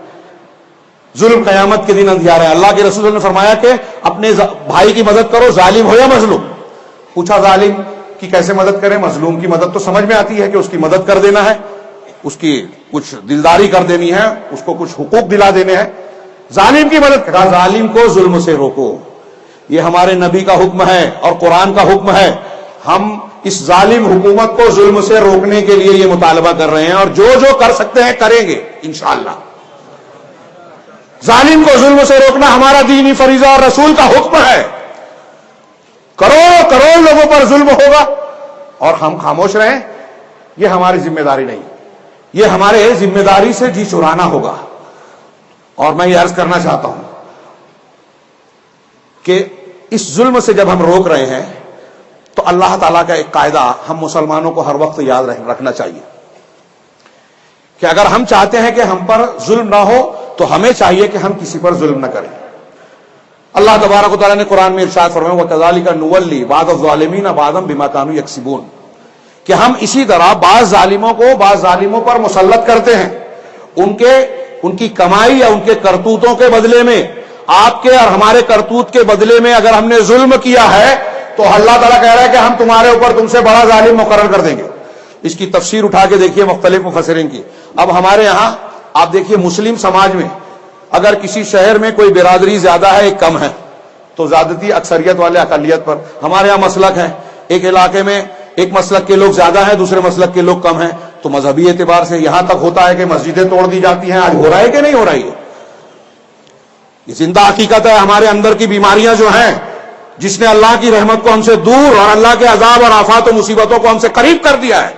ظلم قیامت کے دن اندھیارا ہے۔ اللہ کے رسول نے فرمایا کہ اپنے بھائی کی مدد کرو، ظالم ہو یا مظلوم۔ پوچھا ظالم کی کیسے مدد کریں؟ مظلوم کی مدد تو سمجھ میں آتی ہے کہ اس کی مدد کر دینا ہے، اس کی کچھ دلداری کر دینی ہے، اس کو کچھ حقوق دلا دینے ہیں۔ ظالم کی مدد کرا، ظالم کو ظلم سے روکو، یہ ہمارے نبی کا حکم ہے اور قرآن کا حکم ہے۔ ہم اس ظالم حکومت کو ظلم سے روکنے کے لیے یہ مطالبہ کر رہے ہیں، اور جو کر سکتے ہیں کریں گے انشاءاللہ۔ ظالم کو ظلم سے روکنا ہمارا دینی فریضہ اور رسول کا حکم ہے۔ کروڑ لوگوں پر ظلم ہوگا اور ہم خاموش رہیں، یہ ہماری ذمہ داری نہیں، یہ ہمارے ذمہ داری سے جی چرانا ہوگا۔ اور میں یہ عرض کرنا چاہتا ہوں کہ اس ظلم سے جب ہم روک رہے ہیں تو اللہ تعالیٰ کا ایک قاعدہ ہم مسلمانوں کو ہر وقت یاد رکھنا چاہیے کہ اگر ہم چاہتے ہیں کہ ہم پر ظلم نہ ہو تو ہمیں چاہیے کہ ہم کسی پر ظلم نہ کریں۔ اللہ تبارک و تعالیٰ نے قرآن میں ارشاد فرمایا وَكَذَلِكَ نُوَلِّي بَعْضَ الظَّالِمِينَ بَعْضًا بِمَا كَانُوا يَكْسِبُونَ، کہ ہم اسی طرح بعض ظالموں پر مسلط کرتے ہیں ان کی کمائی یا ان کے کرتوتوں کے بدلے میں. آپ کے اور ہمارے کرتوت کے بدلے میں اگر ہم نے ظلم کیا ہے تو اللہ تعالیٰ کہہ رہا ہے کہ ہم تمہارے اوپر تم سے بڑا ظالم مقرر کر دیں گے. اس کی تفسیر اٹھا کے دیکھیے مختلف مفسرین کی. اب ہمارے یہاں آپ دیکھیے مسلم سماج میں اگر کسی شہر میں کوئی برادری زیادہ ہے ایک کم ہے تو زیادتی اکثریت والے اقلیت پر. ہمارے یہاں مسلک ہے، ایک علاقے میں ایک مسلک کے لوگ زیادہ ہیں دوسرے مسلک کے لوگ کم ہیں، تو مذہبی اعتبار سے یہاں تک ہوتا ہے کہ مسجدیں توڑ دی جاتی ہیں. آج ہو رہا ہے کہ نہیں ہو رہی ہے؟ یہ زندہ حقیقت ہے. ہمارے اندر کی بیماریاں جو ہیں، جس نے اللہ کی رحمت کو ہم سے دور اور اللہ کے عذاب اور آفات و مصیبتوں کو ہم سے قریب کر دیا ہے.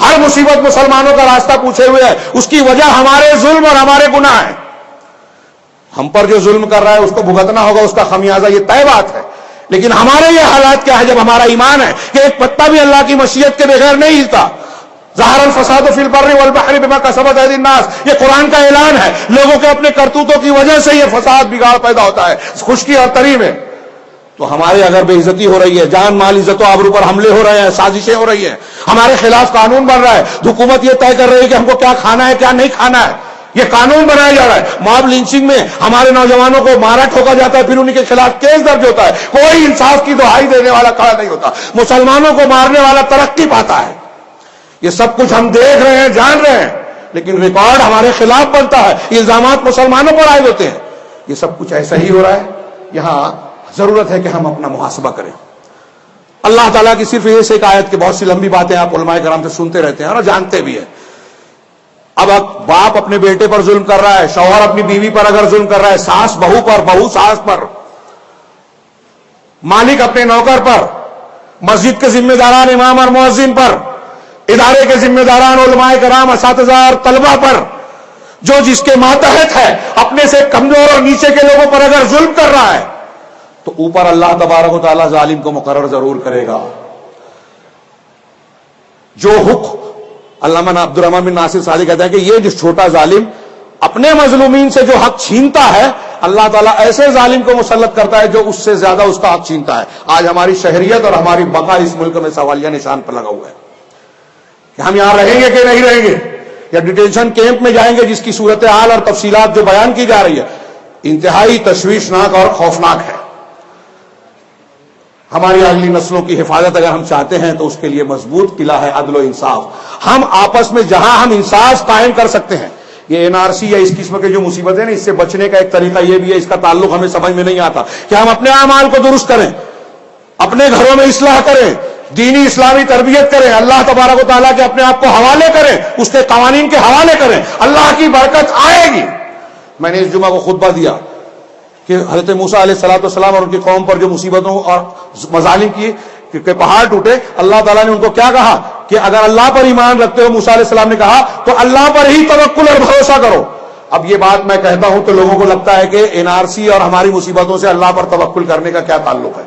ہر مصیبت مسلمانوں کا راستہ پوچھے ہوئے ہے. اس کی وجہ ہمارے ظلم اور ہمارے گناہ ہیں. ہم پر جو ظلم کر رہا ہے اس کو بھگتنا ہوگا، اس کا خمیازہ یہ طے بات ہے. لیکن ہمارے یہ حالات کیا ہے جب ہمارا ایمان ہے کہ ایک پتا بھی اللہ کی مشیت کے بغیر نہیں ہلتا. ظاہر الفساد فی البر والبحر بما کسبت ایدی الناس، یہ قرآن کا اعلان ہے. لوگوں کے اپنے کرتوتوں کی وجہ سے یہ فساد بگاڑ پیدا ہوتا ہے خشکی اور تری میں. تو ہمارے اگر بے عزتی ہو رہی ہے، جان مال عزت و آبرو پر حملے ہو رہے ہیں، سازشیں ہو رہی ہیں، ہمارے خلاف قانون بن رہا ہے، حکومت یہ طے کر رہی ہے کہ ہم کو کیا کھانا ہے کیا نہیں کھانا ہے، یہ قانون بنایا جا رہا ہے. ماب لنچنگ میں ہمارے نوجوانوں کو مارا ٹھوکا جاتا ہے، پھر ان کے خلاف کیس درج ہوتا ہے. کوئی انصاف کی دہائی دینے والا کھڑا نہیں ہوتا. مسلمانوں کو مارنے والا ترقی پاتا ہے. یہ سب کچھ ہم دیکھ رہے ہیں، جان رہے ہیں، لیکن ریکارڈ ہمارے خلاف بنتا ہے، الزامات مسلمانوں پر عائد ہوتے ہیں. یہ سب کچھ ایسا ہی ہو رہا ہے. یہاں ضرورت ہے کہ ہم اپنا محاسبہ کریں. اللہ تعالیٰ کی صرف یہ ایک آیت کی بہت سی لمبی باتیں آپ علماء کرام سے سنتے رہتے ہیں اور جانتے بھی ہیں. اب باپ اپنے بیٹے پر ظلم کر رہا ہے، شوہر اپنی بیوی پر اگر ظلم کر رہا ہے، ساس بہو پر، بہو ساس پر، مالک اپنے نوکر پر، مسجد کے ذمہ داران امام اور مؤذن پر، ادارے کے ذمہ داران علماء کرام اساتذہ اور طلبہ پر، جو جس کے ماتحت ہے، اپنے سے کمزور اور نیچے کے لوگوں پر اگر ظلم کر رہا ہے تو اوپر اللہ تبارک و تعالیٰ ظالم کو مقرر ضرور کرے گا. جو حق علامہ عبد الرحمن بن ناصر سعدی کہتا ہے کہ یہ جو چھوٹا ظالم اپنے مظلومین سے جو حق چھینتا ہے، اللہ تعالیٰ ایسے ظالم کو مسلط کرتا ہے جو اس سے زیادہ اس کا حق چھینتا ہے. آج ہماری شہریت اور ہماری بقا اس ملک میں سوالیہ نشان پر لگا ہوا ہے کہ ہم یہاں رہیں گے کہ نہیں رہیں گے، یا ڈیٹینشن کیمپ میں جائیں گے، جس کی صورتحال اور تفصیلات جو بیان کی جا رہی ہے انتہائی تشویشناک اور خوفناک ہے. ہماری اگلی نسلوں کی حفاظت اگر ہم چاہتے ہیں تو اس کے لیے مضبوط قلعہ ہے عدل و انصاف. ہم آپس میں جہاں ہم انصاف قائم کر سکتے ہیں، یہ NRC یا اس قسم کے جو مصیبتیں نا، اس سے بچنے کا ایک طریقہ یہ بھی ہے، اس کا تعلق ہمیں سمجھ میں نہیں آتا کہ ہم اپنے اعمال کو درست کریں، اپنے گھروں میں اصلاح کریں، دینی اسلامی تربیت کریں، اللہ تبارک و تعالیٰ کے اپنے آپ کو حوالے کریں، اس کے قوانین کے حوالے کریں. اللہ کی برکت آئے گی. میں نے اس جمعہ کو خطبہ دیا کہ حضرت موسیٰ علیہ السلام اور ان کی قوم پر جو مصیبتوں اور مظالم کی کہ پہاڑ ٹوٹے، اللہ تعالیٰ نے ان کو کیا کہا کہ اگر اللہ پر ایمان رکھتے ہو، موسیٰ علیہ السلام نے کہا تو اللہ پر ہی توکل اور بھروسہ کرو. اب یہ بات میں کہتا ہوں تو لوگوں کو لگتا ہے کہ NRC اور ہماری مصیبتوں سے اللہ پر توکل کرنے کا کیا تعلق ہے.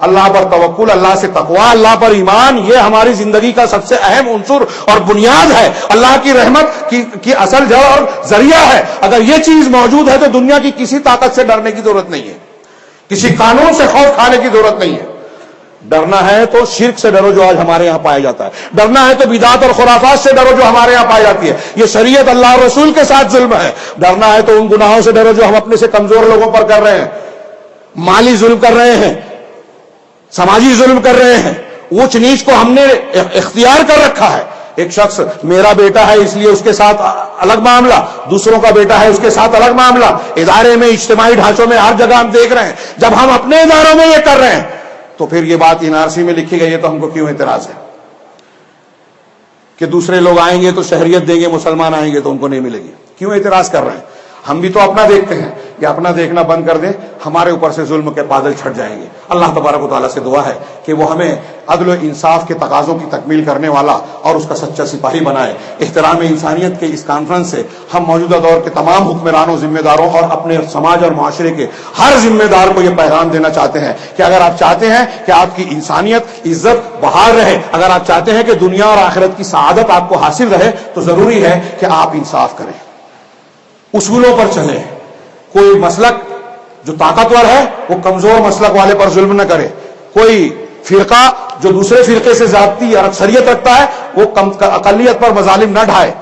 اللہ پر توکل، اللہ سے تقوی، اللہ پر ایمان، یہ ہماری زندگی کا سب سے اہم عنصر اور بنیاد ہے، اللہ کی رحمت کی اصل جڑ اور ذریعہ ہے. اگر یہ چیز موجود ہے تو دنیا کی کسی طاقت سے ڈرنے کی ضرورت نہیں ہے، کسی قانون سے خوف کھانے کی ضرورت نہیں ہے. ڈرنا ہے تو شرک سے ڈرو جو آج ہمارے یہاں پایا جاتا ہے، ڈرنا ہے تو بدعات اور خرافات سے ڈرو جو ہمارے یہاں پائی جاتی ہے، یہ شریعت اللہ اور رسول کے ساتھ ظلم ہے. ڈرنا ہے تو ان گناہوں سے ڈرو جو ہم اپنے سے کمزور لوگوں پر کر رہے ہیں، مالی ظلم کر رہے ہیں، سماجی ظلم کر رہے ہیں، اونچ نیچ کو ہم نے اختیار کر رکھا ہے. ایک شخص میرا بیٹا ہے اس لیے اس کے ساتھ الگ معاملہ، دوسروں کا بیٹا ہے اس کے ساتھ الگ معاملہ، ادارے میں، اجتماعی ڈھانچوں میں، ہر جگہ ہم دیکھ رہے ہیں. جب ہم اپنے اداروں میں یہ کر رہے ہیں تو پھر یہ بات NRC میں لکھی گئی ہے تو ہم کو کیوں اعتراض ہے کہ دوسرے لوگ آئیں گے تو شہریت دیں گے، مسلمان آئیں گے تو ان کو نہیں ملے گی؟ کیوں اعتراض کر رہے ہیں؟ ہم بھی تو اپنا دیکھتے ہیں. یا اپنا دیکھنا بند کر دیں، ہمارے اوپر سے ظلم کے بادل چھٹ جائیں گے. اللہ تبارک و تعالیٰ سے دعا ہے کہ وہ ہمیں عدل و انصاف کے تقاضوں کی تکمیل کرنے والا اور اس کا سچا سپاہی بنائے. احترام انسانیت کے اس کانفرنس سے ہم موجودہ دور کے تمام حکمرانوں، ذمہ داروں اور اپنے سماج اور معاشرے کے ہر ذمہ دار کو یہ پیغام دینا چاہتے ہیں کہ اگر آپ چاہتے ہیں کہ آپ کی انسانیت، عزت بحال رہے، اگر آپ چاہتے ہیں کہ دنیا اور آخرت کی سعادت آپ کو حاصل رہے، تو ضروری ہے کہ آپ انصاف کریں، اصولوں پر چلیں. کوئی مسلک جو طاقتور ہے وہ کمزور مسلک والے پر ظلم نہ کرے. کوئی فرقہ جو دوسرے فرقے سے زیادتی اور اکثریت رکھتا ہے وہ اقلیت پر مظالم نہ ڈھائے.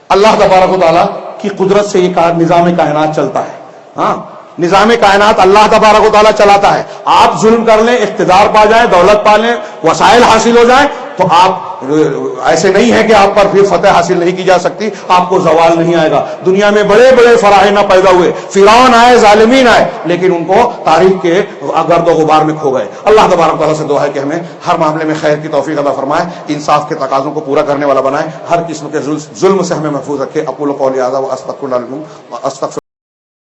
اللہ تبارک و تعالیٰ کی قدرت سے یہ نظام کائنات چلتا ہے. ہاں نظام کائنات اللہ تبارک و تعالیٰ چلاتا ہے. آپ ظلم کر لیں، اقتدار پا جائیں، دولت پا لیں، وسائل حاصل ہو جائیں تو آپ ایسے نہیں ہے کہ آپ پر پھر فتح حاصل نہیں کی جا سکتی، آپ کو زوال نہیں آئے گا. دنیا میں بڑے بڑے فراعنہ پیدا ہوئے، فرعون آئے، ظالمین آئے، لیکن ان کو تاریخ کے گرد و غبار میں کھو گئے. اللہ تبارک تعالیٰ سے دعا ہے کہ ہمیں ہر معاملے میں خیر کی توفیق عطا فرمائے، انصاف کے تقاضوں کو پورا کرنے والا بنائے، ہر قسم کے ظلم سے ہمیں محفوظ رکھے. اقول قولی ھذا واستغفر